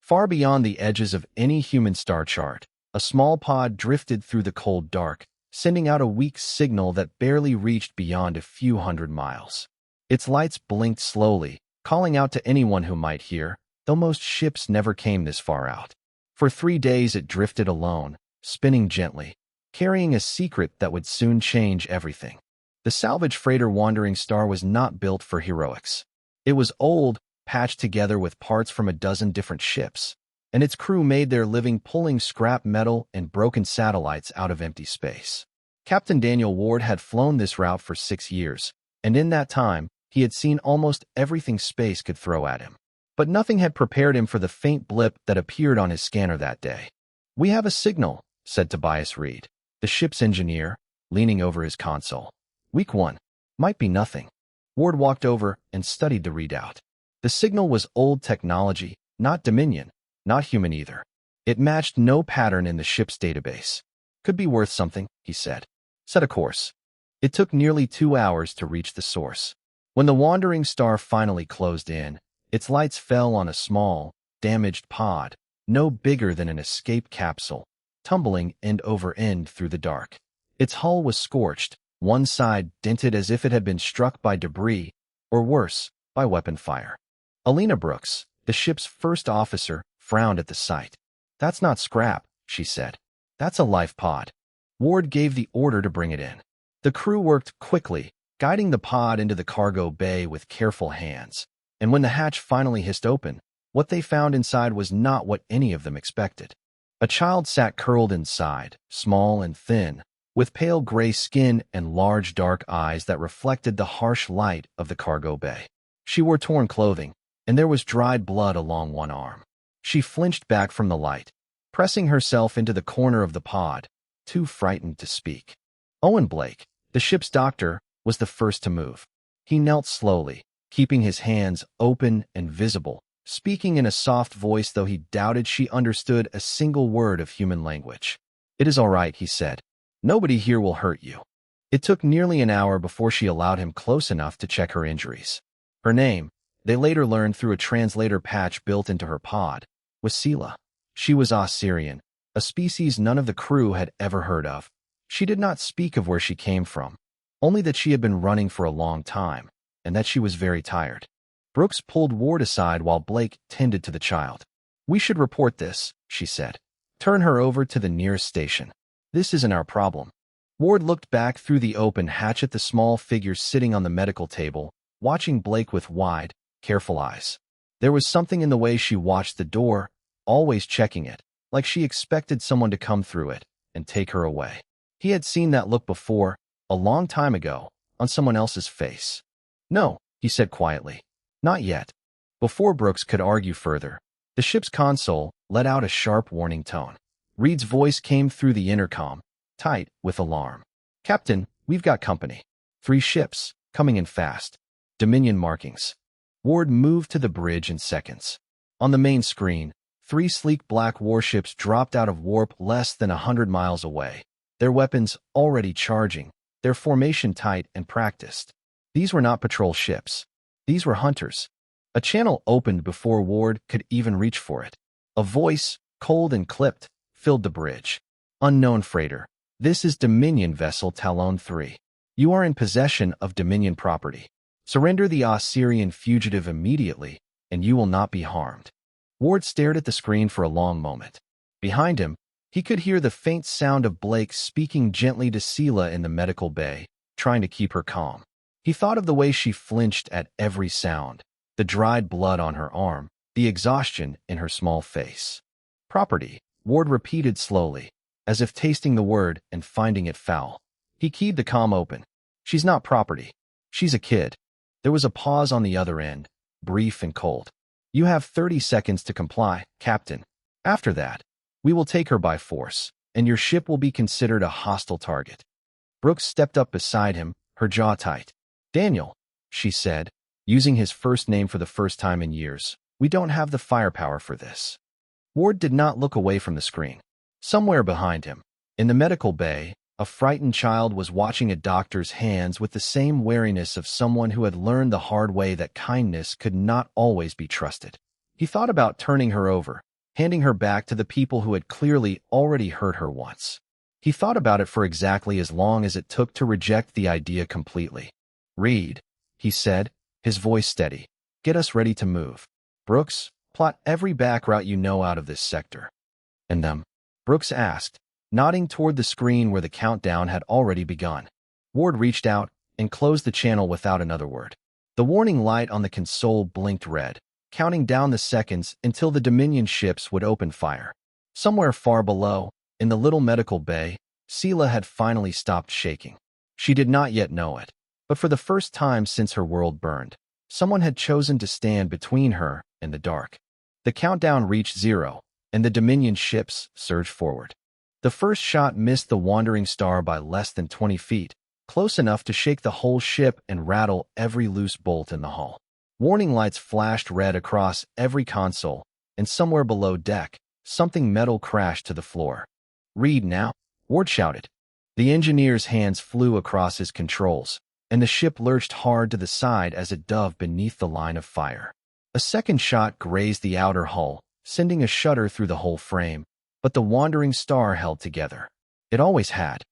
Far beyond the edges of any human star chart, a small pod drifted through the cold dark, sending out a weak signal that barely reached beyond a few hundred miles. Its lights blinked slowly, calling out to anyone who might hear, though most ships never came this far out. For 3 days it drifted alone, spinning gently, carrying a secret that would soon change everything. The salvage freighter Wandering Star was not built for heroics. It was old, patched together with parts from a dozen different ships, and its crew made their living pulling scrap metal and broken satellites out of empty space. Captain Daniel Ward had flown this route for 6 years, and in that time, he had seen almost everything space could throw at him. But nothing had prepared him for the faint blip that appeared on his scanner that day. "We have a signal," said Tobias Reed, the ship's engineer, leaning over his console. "Week 1. Might be nothing." Ward walked over and studied the readout. The signal was old technology, not Dominion, not human either. It matched no pattern in the ship's database. "Could be worth something," he said. "Set a course." It took nearly 2 hours to reach the source. When the Wandering Star finally closed in, its lights fell on a small, damaged pod, no bigger than an escape capsule, tumbling end over end through the dark. Its hull was scorched, one side dented as if it had been struck by debris, or worse, by weapon fire. Alina Brooks, the ship's first officer, frowned at the sight. "That's not scrap," she said. "That's a life pod." Ward gave the order to bring it in. The crew worked quickly, guiding the pod into the cargo bay with careful hands. And when the hatch finally hissed open, what they found inside was not what any of them expected. A child sat curled inside, small and thin, with pale gray skin and large dark eyes that reflected the harsh light of the cargo bay. She wore torn clothing, and there was dried blood along one arm. She flinched back from the light, pressing herself into the corner of the pod, too frightened to speak. Owen Blake, the ship's doctor, was the first to move. He knelt slowly, keeping his hands open and visible, speaking in a soft voice though he doubted she understood a single word of human language. "It is all right," he said. "Nobody here will hurt you." It took nearly an hour before she allowed him close enough to check her injuries. Her name, they later learned through a translator patch built into her pod, was Sila. She was Osirian, a species none of the crew had ever heard of. She did not speak of where she came from, only that she had been running for a long time, and that she was very tired. Brooks pulled Ward aside while Blake tended to the child. "We should report this," she said. "Turn her over to the nearest station. This isn't our problem." Ward looked back through the open hatch at the small figure sitting on the medical table, watching Blake with wide, careful eyes. There was something in the way she watched the door, always checking it, like she expected someone to come through it and take her away. He had seen that look before, a long time ago, on someone else's face. "No," he said quietly. "Not yet." Before Brooks could argue further, the ship's console let out a sharp warning tone. Reed's voice came through the intercom, tight with alarm. "Captain, we've got company. 3 ships, coming in fast. Dominion markings." Ward moved to the bridge in seconds. On the main screen, 3 sleek black warships dropped out of warp less than 100 miles away, their weapons already charging, their formation tight and practiced. These were not patrol ships. These were hunters. A channel opened before Ward could even reach for it. A voice, cold and clipped, filled the bridge. "Unknown freighter. This is Dominion vessel Talon 3. You are in possession of Dominion property. Surrender the Osirian fugitive immediately, and you will not be harmed." Ward stared at the screen for a long moment. Behind him, he could hear the faint sound of Blake speaking gently to Sila in the medical bay, trying to keep her calm. He thought of the way she flinched at every sound, the dried blood on her arm, the exhaustion in her small face. "Property," Ward repeated slowly, as if tasting the word and finding it foul. He keyed the comm open. "She's not property. She's a kid." There was a pause on the other end, brief and cold. "You have 30 seconds to comply, Captain. After that, we will take her by force, and your ship will be considered a hostile target." Brooks stepped up beside him, her jaw tight. "Daniel," she said, using his first name for the first time in years, "we don't have the firepower for this." Ward did not look away from the screen. Somewhere behind him, in the medical bay, a frightened child was watching a doctor's hands with the same wariness of someone who had learned the hard way that kindness could not always be trusted. He thought about turning her over, handing her back to the people who had clearly already hurt her once. He thought about it for exactly as long as it took to reject the idea completely. "Reed," he said, his voice steady. "Get us ready to move. Brooks, plot every back route you know out of this sector." "And them?" Brooks asked, nodding toward the screen where the countdown had already begun. Ward reached out and closed the channel without another word. The warning light on the console blinked red, counting down the seconds until the Dominion ships would open fire. Somewhere far below, in the little medical bay, Sila had finally stopped shaking. She did not yet know it, but for the first time since her world burned, someone had chosen to stand between her and the dark. The countdown reached 0, and the Dominion ships surged forward. The first shot missed the wandering star by less than 20 feet, close enough to shake the whole ship and rattle every loose bolt in the hull. Warning lights flashed red across every console, and somewhere below deck, something metal crashed to the floor. "Read now," Ward shouted. The engineer's hands flew across his controls, and the ship lurched hard to the side as it dove beneath the line of fire. A second shot grazed the outer hull, sending a shudder through the whole frame, but the wandering star held together. It always had.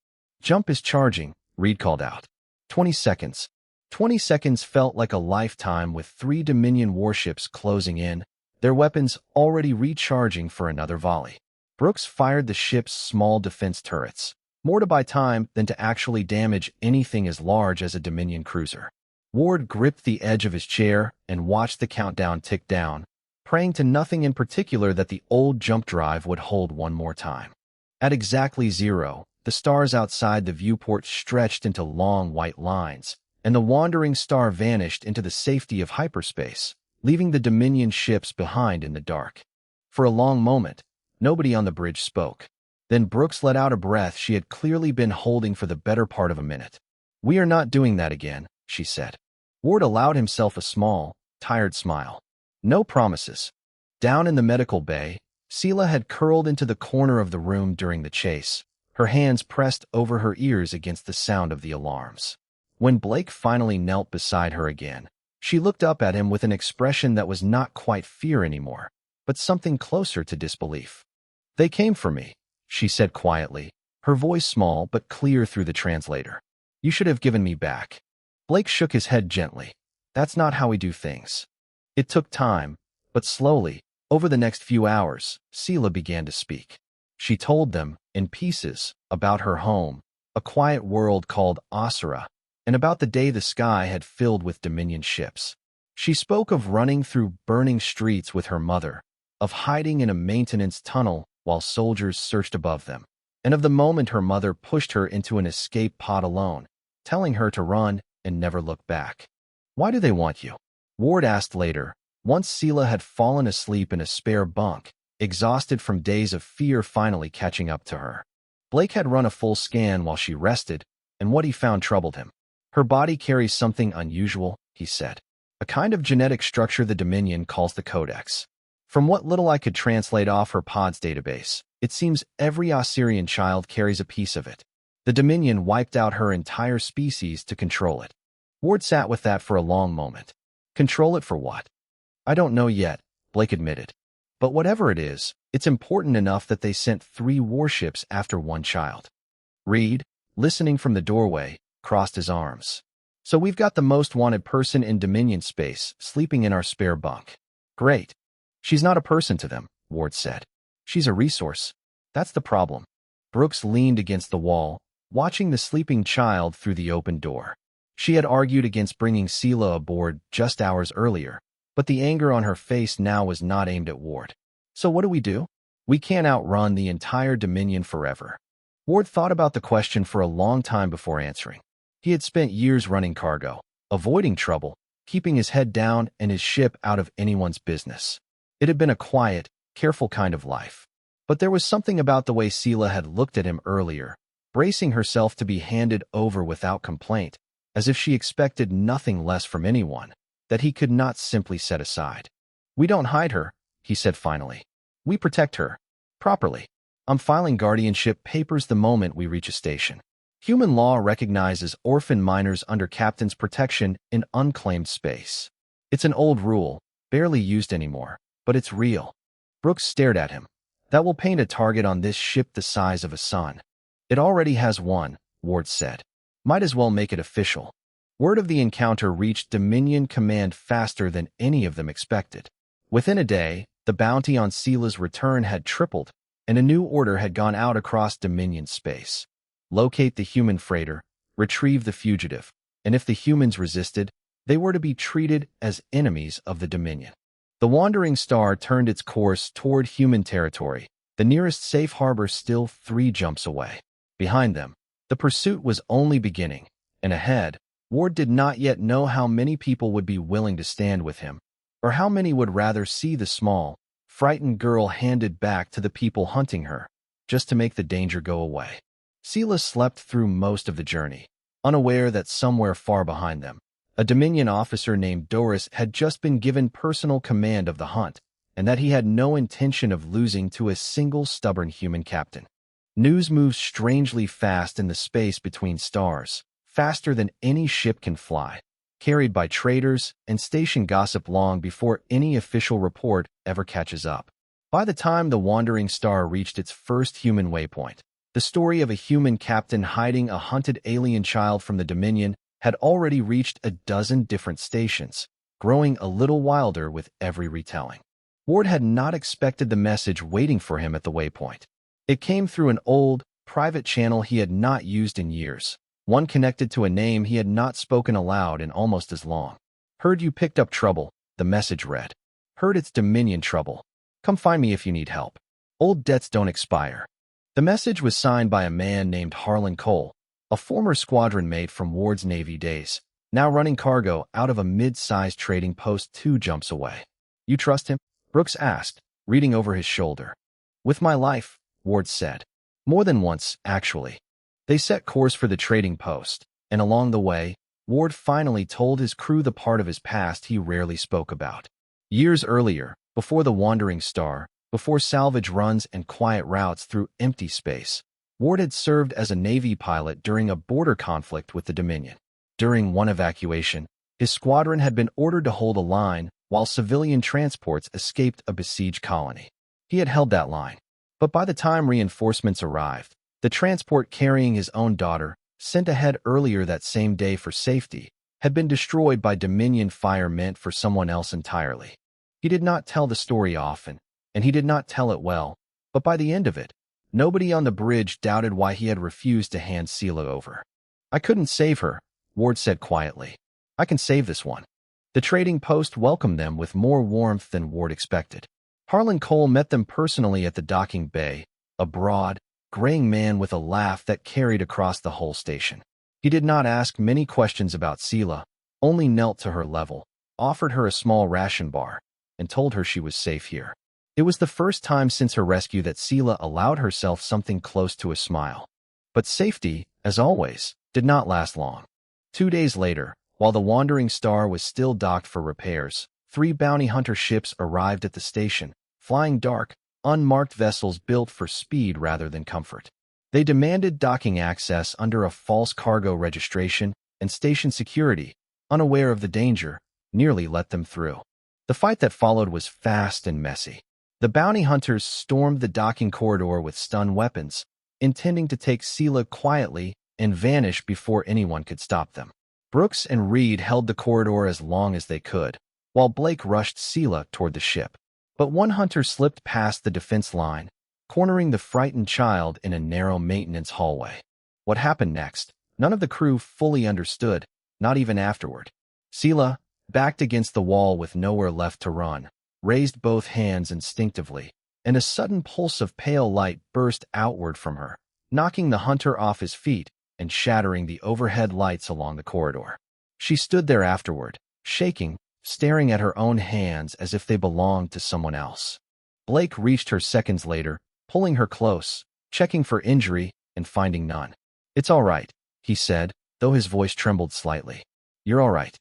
"Jump is charging," Reed called out. 20 seconds. 20 seconds felt like a lifetime with 3 Dominion warships closing in, their weapons already recharging for another volley. Brooks fired the ship's small defense turrets, more to buy time than to actually damage anything as large as a Dominion cruiser. Ward gripped the edge of his chair and watched the countdown tick down, praying to nothing in particular that the old jump drive would hold one more time. At exactly 0, the stars outside the viewport stretched into long white lines, and the wandering star vanished into the safety of hyperspace, leaving the Dominion ships behind in the dark. For a long moment, nobody on the bridge spoke. Then Brooks let out a breath she had clearly been holding for the better part of a minute. "We are not doing that again," she said. Ward allowed himself a small, tired smile. No promises. Down in the medical bay, Sila had curled into the corner of the room during the chase, her hands pressed over her ears against the sound of the alarms. When Blake finally knelt beside her again, she looked up at him with an expression that was not quite fear anymore, but something closer to disbelief. "They came for me," she said quietly, her voice small but clear through the translator. "You should have given me back." Blake shook his head gently. "That's not how we do things." It took time, but slowly, over the next few hours, Sila began to speak. She told them, in pieces, about her home, a quiet world called Asura, and about the day the sky had filled with Dominion ships. She spoke of running through burning streets with her mother, of hiding in a maintenance tunnel while soldiers searched above them, and of the moment her mother pushed her into an escape pod alone, telling her to run and never look back. "Why do they want you?" Ward asked later, once Sila had fallen asleep in a spare bunk, exhausted from days of fear finally catching up to her. Blake had run a full scan while she rested, and what he found troubled him. "Her body carries something unusual," he said. "A kind of genetic structure the Dominion calls the Codex. From what little I could translate off her pod's database, it seems every Osirian child carries a piece of it. The Dominion wiped out her entire species to control it." Ward sat with that for a long moment. "Control it for what?" "I don't know yet," Blake admitted. "But whatever it is, it's important enough that they sent 3 warships after one child." Reed, listening from the doorway, crossed his arms. "So we've got the most wanted person in Dominion space sleeping in our spare bunk. Great." "She's not a person to them," Ward said. "She's a resource. That's the problem." Brooks leaned against the wall, watching the sleeping child through the open door. She had argued against bringing Sila aboard just hours earlier, but the anger on her face now was not aimed at Ward. "So what do we do? We can't outrun the entire Dominion forever." Ward thought about the question for a long time before answering. He had spent years running cargo, avoiding trouble, keeping his head down and his ship out of anyone's business. It had been a quiet, careful kind of life. But there was something about the way Sila had looked at him earlier, bracing herself to be handed over without complaint, as if she expected nothing less from anyone, that he could not simply set aside. "We don't hide her," he said finally. "We protect her. Properly. I'm filing guardianship papers the moment we reach a station. Human law recognizes orphan minors under captain's protection in unclaimed space. It's an old rule, barely used anymore, but it's real." Brooks stared at him. That will paint a target on this ship the size of a sun. It already has one, Ward said. Might as well make it official. Word of the encounter reached Dominion Command faster than any of them expected. Within a day, the bounty on Sila's return had tripled, and a new order had gone out across Dominion space. Locate the human freighter, retrieve the fugitive, and if the humans resisted, they were to be treated as enemies of the Dominion. The wandering star turned its course toward human territory, the nearest safe harbor still 3 jumps away. Behind them, the pursuit was only beginning, and ahead, Ward did not yet know how many people would be willing to stand with him, or how many would rather see the small, frightened girl handed back to the people hunting her, just to make the danger go away. Sila slept through most of the journey, unaware that somewhere far behind them, a Dominion officer named Doris had just been given personal command of the hunt, and that he had no intention of losing to a single stubborn human captain. News moves strangely fast in the space between stars, faster than any ship can fly, carried by traders and station gossip long before any official report ever catches up. By the time the wandering star reached its first human waypoint, the story of a human captain hiding a hunted alien child from the Dominion had already reached a dozen different stations, growing a little wilder with every retelling. Ward had not expected the message waiting for him at the waypoint. It came through an old, private channel he had not used in years, one connected to a name he had not spoken aloud in almost as long. Heard you picked up trouble, the message read. Heard it's Dominion trouble. Come find me if you need help. Old debts don't expire. The message was signed by a man named Harlan Cole, a former squadron mate from Ward's Navy days, now running cargo out of a mid-sized trading post 2 jumps away. You trust him? Brooks asked, reading over his shoulder. With my life, Ward said. More than once, actually. They set course for the trading post, and along the way, Ward finally told his crew the part of his past he rarely spoke about. Years earlier, before the Wandering Star, before salvage runs and quiet routes through empty space, Ward had served as a Navy pilot during a border conflict with the Dominion. During one evacuation, his squadron had been ordered to hold a line while civilian transports escaped a besieged colony. He had held that line. But by the time reinforcements arrived, the transport carrying his own daughter, sent ahead earlier that same day for safety, had been destroyed by Dominion fire meant for someone else entirely. He did not tell the story often, and he did not tell it well, but by the end of it, nobody on the bridge doubted why he had refused to hand Sila over. I couldn't save her, Ward said quietly. I can save this one. The trading post welcomed them with more warmth than Ward expected. Harlan Cole met them personally at the docking bay, a broad, graying man with a laugh that carried across the whole station. He did not ask many questions about Sila, only knelt to her level, offered her a small ration bar, and told her she was safe here. It was the first time since her rescue that Sila allowed herself something close to a smile. But safety, as always, did not last long. 2 days later, while the Wandering Star was still docked for repairs, 3 bounty hunter ships arrived at the station, flying dark, unmarked vessels built for speed rather than comfort. They demanded docking access under a false cargo registration, and station security, unaware of the danger, nearly let them through. The fight that followed was fast and messy. The bounty hunters stormed the docking corridor with stun weapons, intending to take Sila quietly and vanish before anyone could stop them. Brooks and Reed held the corridor as long as they could, while Blake rushed Sila toward the ship. But one hunter slipped past the defense line, cornering the frightened child in a narrow maintenance hallway. What happened next, none of the crew fully understood, not even afterward. Sila, backed against the wall with nowhere left to run, raised both hands instinctively, and a sudden pulse of pale light burst outward from her, knocking the hunter off his feet and shattering the overhead lights along the corridor. She stood there afterward, shaking, staring at her own hands as if they belonged to someone else. Blake reached her seconds later, pulling her close, checking for injury, and finding none. It's all right, he said, though his voice trembled slightly. You're all right.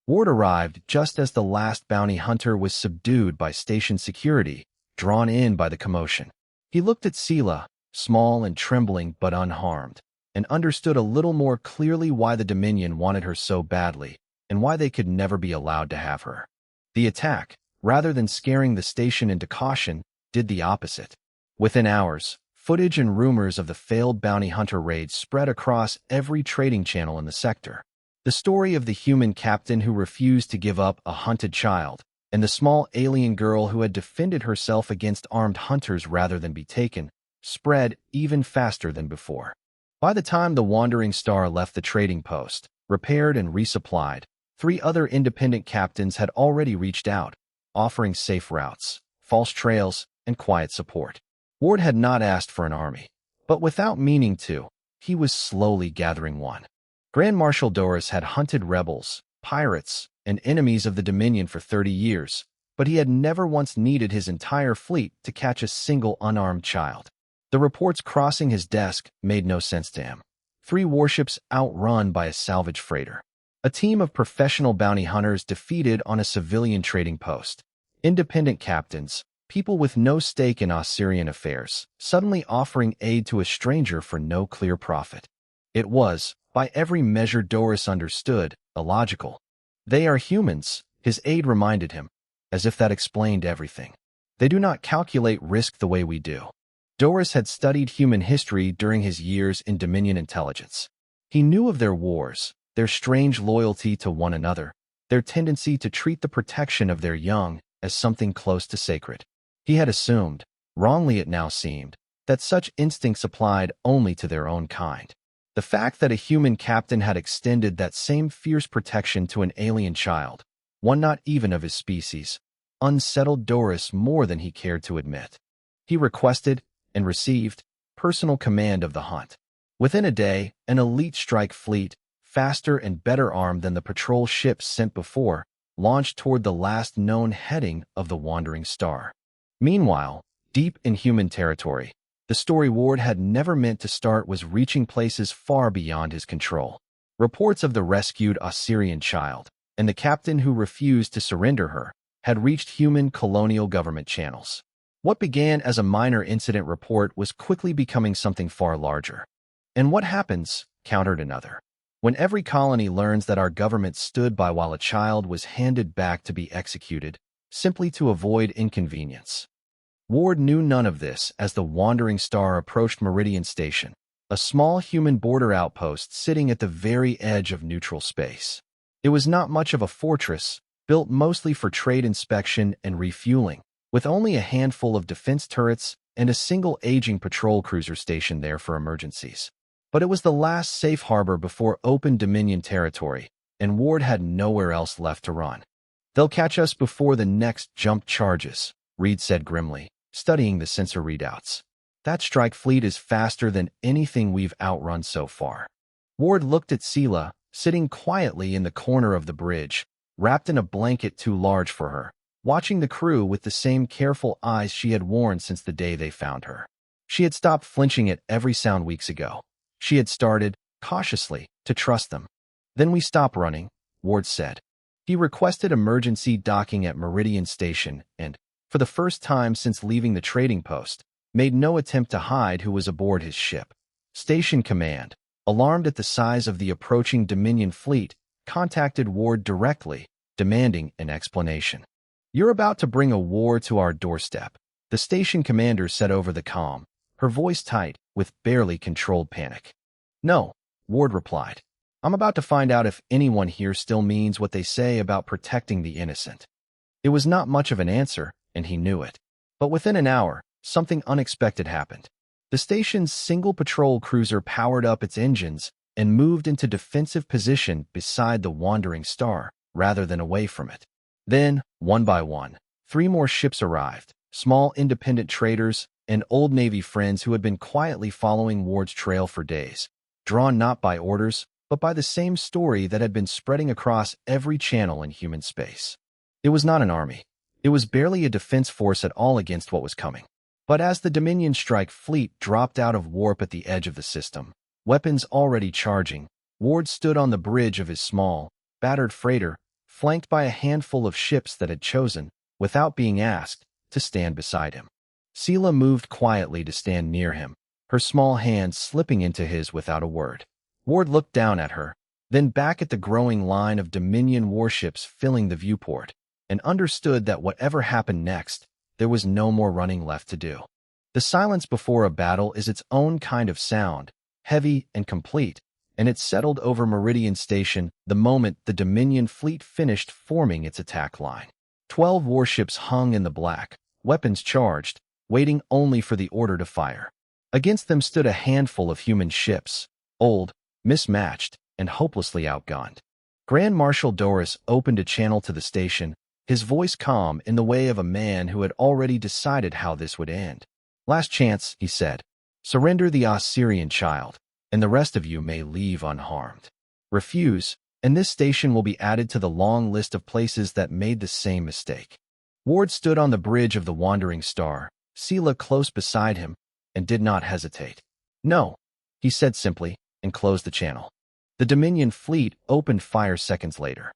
Ward arrived just as the last bounty hunter was subdued by station security, drawn in by the commotion. He looked at Sila, small and trembling but unharmed, and understood a little more clearly why the Dominion wanted her so badly, and why they could never be allowed to have her. The attack, rather than scaring the station into caution, did the opposite. Within hours, footage and rumors of the failed bounty hunter raid spread across every trading channel in the sector. The story of the human captain who refused to give up a hunted child, and the small alien girl who had defended herself against armed hunters rather than be taken, spread even faster than before. By the time the Wandering Star left the trading post, repaired and resupplied, 3 other independent captains had already reached out, offering safe routes, false trails, and quiet support. Ward had not asked for an army, but without meaning to, he was slowly gathering one. Grand Marshal Doris had hunted rebels, pirates, and enemies of the Dominion for 30 years, but he had never once needed his entire fleet to catch a single unarmed child. The reports crossing his desk made no sense to him. 3 warships outrun by a salvage freighter. A team of professional bounty hunters defeated on a civilian trading post. Independent captains, people with no stake in Osirian affairs, suddenly offering aid to a stranger for no clear profit. It was, by every measure Doris understood, illogical. They are humans, his aide reminded him, as if that explained everything. They do not calculate risk the way we do. Doris had studied human history during his years in Dominion intelligence. He knew of their wars, their strange loyalty to one another, their tendency to treat the protection of their young as something close to sacred. He had assumed, wrongly it now seemed, that such instincts applied only to their own kind. The fact that a human captain had extended that same fierce protection to an alien child, one not even of his species, unsettled Doris more than he cared to admit. He requested, and received, personal command of the hunt. Within a day, an elite strike fleet, faster and better armed than the patrol ships sent before, launched toward the last known heading of the Wandering Star. Meanwhile, deep in human territory, the story Ward had never meant to start was reaching places far beyond his control. Reports of the rescued Osirian child, and the captain who refused to surrender her, had reached human colonial government channels. What began as a minor incident report was quickly becoming something far larger. And what happens, countered another, when every colony learns that our government stood by while a child was handed back to be executed, simply to avoid inconvenience? Ward knew none of this as the Wandering Star approached Meridian Station, a small human border outpost sitting at the very edge of neutral space. It was not much of a fortress, built mostly for trade inspection and refueling, with only a handful of defense turrets and a single aging patrol cruiser stationed there for emergencies. But it was the last safe harbor before open Dominion territory, and Ward had nowhere else left to run. "They'll catch us before the next jump charges," Reed said grimly, studying the sensor readouts. "That strike fleet is faster than anything we've outrun so far." Ward looked at Sila, sitting quietly in the corner of the bridge, wrapped in a blanket too large for her, watching the crew with the same careful eyes she had worn since the day they found her. She had stopped flinching at every sound weeks ago. She had started, cautiously, to trust them. "Then we stop running," Ward said. He requested emergency docking at Meridian Station and, for the first time since leaving the trading post, made no attempt to hide who was aboard his ship. Station Command, alarmed at the size of the approaching Dominion fleet, contacted Ward directly, demanding an explanation. "You're about to bring a war to our doorstep," the station commander said over the comm, her voice tight with barely controlled panic. "No," Ward replied. "I'm about to find out if anyone here still means what they say about protecting the innocent." It was not much of an answer, and he knew it. But within an hour, something unexpected happened. The station's single patrol cruiser powered up its engines and moved into defensive position beside the Wandering Star, rather than away from it. Then, one by one, 3 more ships arrived, small independent traders and old Navy friends who had been quietly following Ward's trail for days, drawn not by orders, but by the same story that had been spreading across every channel in human space. It was not an army. It was barely a defense force at all against what was coming. But as the Dominion strike fleet dropped out of warp at the edge of the system, weapons already charging, Ward stood on the bridge of his small, battered freighter, flanked by a handful of ships that had chosen, without being asked, to stand beside him. Sila moved quietly to stand near him, her small hand slipping into his without a word. Ward looked down at her, then back at the growing line of Dominion warships filling the viewport, and understood that whatever happened next, there was no more running left to do. The silence before a battle is its own kind of sound, heavy and complete, and it settled over Meridian Station the moment the Dominion fleet finished forming its attack line. 12 warships hung in the black, weapons charged, waiting only for the order to fire. Against them stood a handful of human ships, old, mismatched, and hopelessly outgunned. Grand Marshal Doris opened a channel to the station, his voice calm in the way of a man who had already decided how this would end. "Last chance," he said. "Surrender the Osirian child, and the rest of you may leave unharmed. Refuse, and this station will be added to the long list of places that made the same mistake." Ward stood on the bridge of the Wandering Star, Sila close beside him, and did not hesitate. "No," he said simply, and closed the channel. The Dominion fleet opened fire seconds later.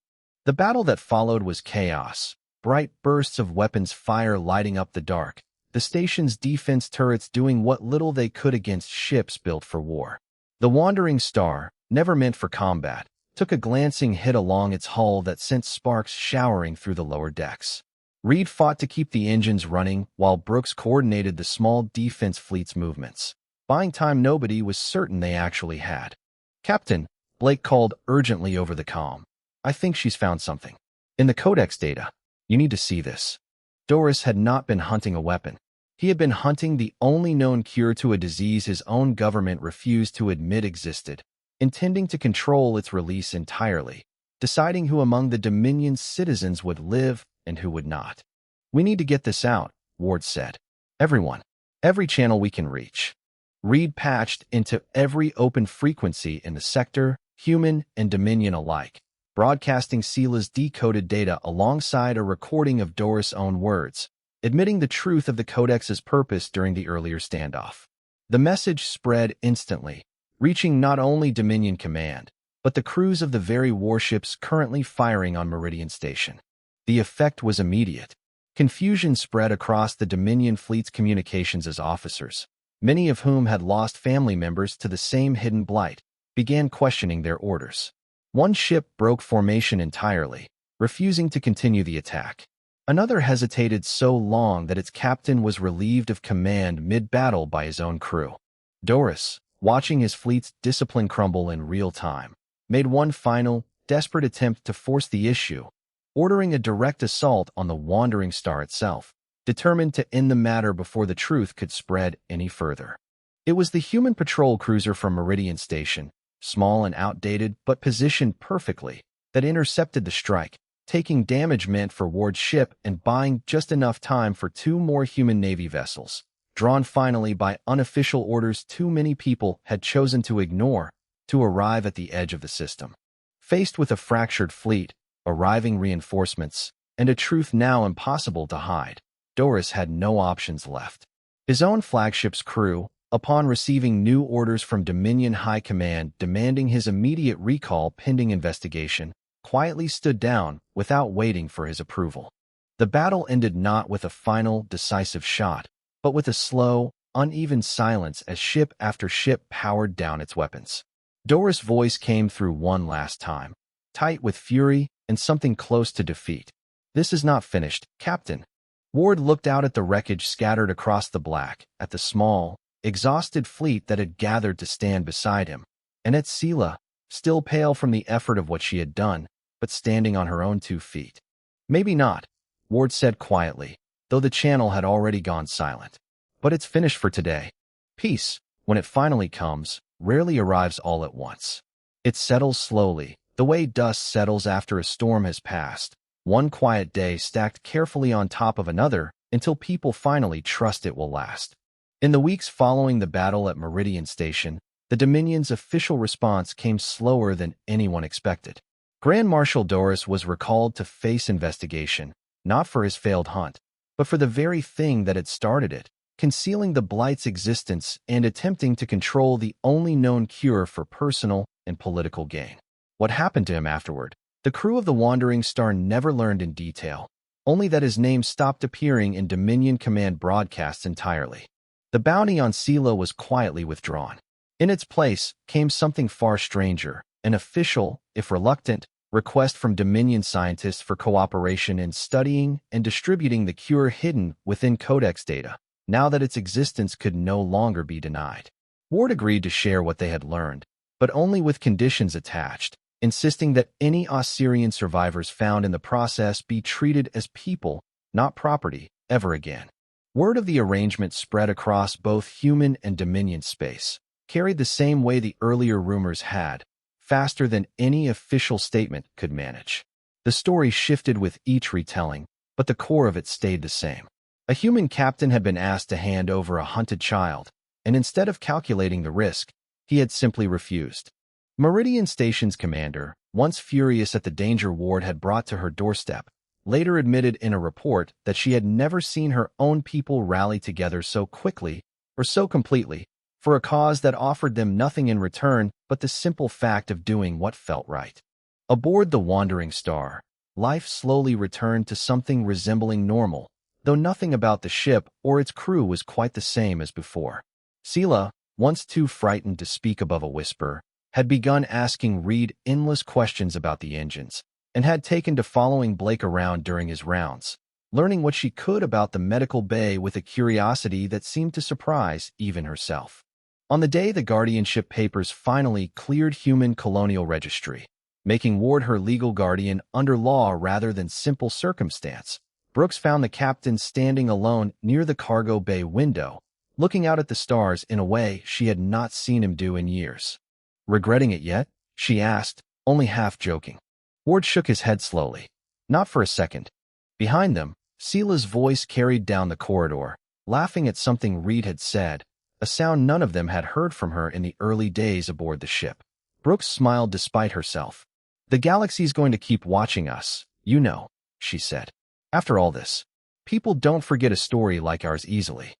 The battle that followed was chaos, bright bursts of weapons fire lighting up the dark, the station's defense turrets doing what little they could against ships built for war. The Wandering Star, never meant for combat, took a glancing hit along its hull that sent sparks showering through the lower decks. Reed fought to keep the engines running while Brooks coordinated the small defense fleet's movements, buying time nobody was certain they actually had. "Captain," Blake called urgently over the comm. "I think she's found something. In the Codex data. You need to see this." Doris had not been hunting a weapon. He had been hunting the only known cure to a disease his own government refused to admit existed, intending to control its release entirely, deciding who among the Dominion's citizens would live and who would not. "We need to get this out," Ward said. "Everyone. Every channel we can reach." Reed patched into every open frequency in the sector, human and Dominion alike, broadcasting Sila's decoded data alongside a recording of Doris' own words, admitting the truth of the Codex's purpose during the earlier standoff. The message spread instantly, reaching not only Dominion Command, but the crews of the very warships currently firing on Meridian Station. The effect was immediate. Confusion spread across the Dominion fleet's communications as officers, many of whom had lost family members to the same hidden blight, began questioning their orders. One ship broke formation entirely, refusing to continue the attack. Another hesitated so long that its captain was relieved of command mid-battle by his own crew. Doris, watching his fleet's discipline crumble in real time, made one final, desperate attempt to force the issue, ordering a direct assault on the Wandering Star itself, determined to end the matter before the truth could spread any further. It was the human patrol cruiser from Meridian Station, small and outdated but positioned perfectly, that intercepted the strike, taking damage meant for Ward's ship and buying just enough time for 2 more human Navy vessels, drawn finally by unofficial orders too many people had chosen to ignore, to arrive at the edge of the system. Faced with a fractured fleet, arriving reinforcements, and a truth now impossible to hide, Doris had no options left. His own flagship's crew, upon receiving new orders from Dominion High Command demanding his immediate recall pending investigation, quietly stood down without waiting for his approval. The battle ended not with a final, decisive shot, but with a slow, uneven silence as ship after ship powered down its weapons. Doris' voice came through one last time, tight with fury and something close to defeat. "This is not finished, Captain." Ward looked out at the wreckage scattered across the black, at the small, exhausted fleet that had gathered to stand beside him, and at Sila, still pale from the effort of what she had done, but standing on her own 2 feet. "Maybe not," Ward said quietly, though the channel had already gone silent. "But it's finished for today. Peace, when it finally comes, rarely arrives all at once. It settles slowly, the way dust settles after a storm has passed, one quiet day stacked carefully on top of another until people finally trust it will last." In the weeks following the battle at Meridian Station, the Dominion's official response came slower than anyone expected. Grand Marshal Doris was recalled to face investigation, not for his failed hunt, but for the very thing that had started it, concealing the Blight's existence and attempting to control the only known cure for personal and political gain. What happened to him afterward, the crew of the Wandering Star never learned in detail, only that his name stopped appearing in Dominion Command broadcasts entirely. The bounty on Sila was quietly withdrawn. In its place came something far stranger, an official, if reluctant, request from Dominion scientists for cooperation in studying and distributing the cure hidden within Codex data, now that its existence could no longer be denied. Ward agreed to share what they had learned, but only with conditions attached, insisting that any Osirian survivors found in the process be treated as people, not property, ever again. Word of the arrangement spread across both human and Dominion space, carried the same way the earlier rumors had, faster than any official statement could manage. The story shifted with each retelling, but the core of it stayed the same. A human captain had been asked to hand over a hunted child, and instead of calculating the risk, he had simply refused. Meridian Station's commander, once furious at the danger Ward had brought to her doorstep, later admitted in a report that she had never seen her own people rally together so quickly or so completely for a cause that offered them nothing in return but the simple fact of doing what felt right. Aboard the Wandering Star, life slowly returned to something resembling normal, though nothing about the ship or its crew was quite the same as before. Sila, once too frightened to speak above a whisper, had begun asking Reed endless questions about the engines, and had taken to following Blake around during his rounds, learning what she could about the medical bay with a curiosity that seemed to surprise even herself. On the day the guardianship papers finally cleared human colonial registry, making Ward her legal guardian under law rather than simple circumstance, Brooks found the captain standing alone near the cargo bay window, looking out at the stars in a way she had not seen him do in years. "Regretting it yet?" she asked, only half joking. Ward shook his head slowly. Not for a second. Behind them, Sila's voice carried down the corridor, laughing at something Reed had said, a sound none of them had heard from her in the early days aboard the ship. Brooks smiled despite herself. "The galaxy's going to keep watching us, you know," she said. "After all this, people don't forget a story like ours easily."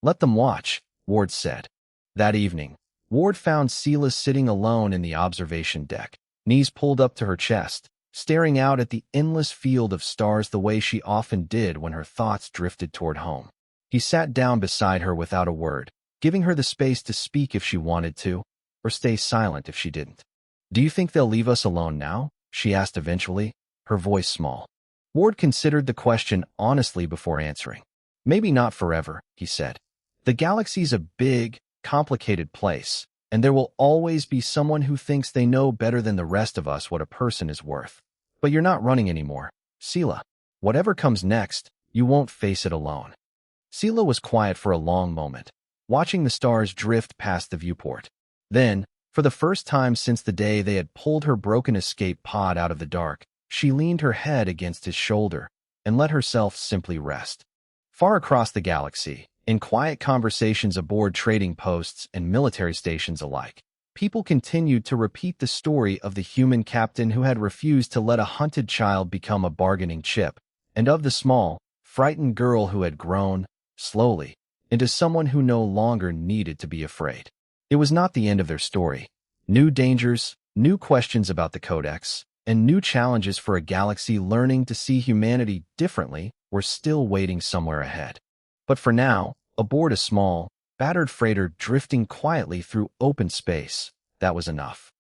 "Let them watch," Ward said. That evening, Ward found Sila sitting alone in the observation deck, knees pulled up to her chest, staring out at the endless field of stars the way she often did when her thoughts drifted toward home. He sat down beside her without a word, giving her the space to speak if she wanted to, or stay silent if she didn't. "Do you think they'll leave us alone now?" she asked eventually, her voice small. Ward considered the question honestly before answering. "Maybe not forever," he said. "The galaxy's a big, complicated place, and there will always be someone who thinks they know better than the rest of us what a person is worth. But you're not running anymore, Sila. Whatever comes next, you won't face it alone." Sila was quiet for a long moment, watching the stars drift past the viewport. Then, for the first time since the day they had pulled her broken escape pod out of the dark, she leaned her head against his shoulder and let herself simply rest. Far across the galaxy, in quiet conversations aboard trading posts and military stations alike, people continued to repeat the story of the human captain who had refused to let a hunted child become a bargaining chip, and of the small, frightened girl who had grown, slowly, into someone who no longer needed to be afraid. It was not the end of their story. New dangers, new questions about the Codex, and new challenges for a galaxy learning to see humanity differently were still waiting somewhere ahead. But for now, aboard a small, battered freighter drifting quietly through open space, that was enough.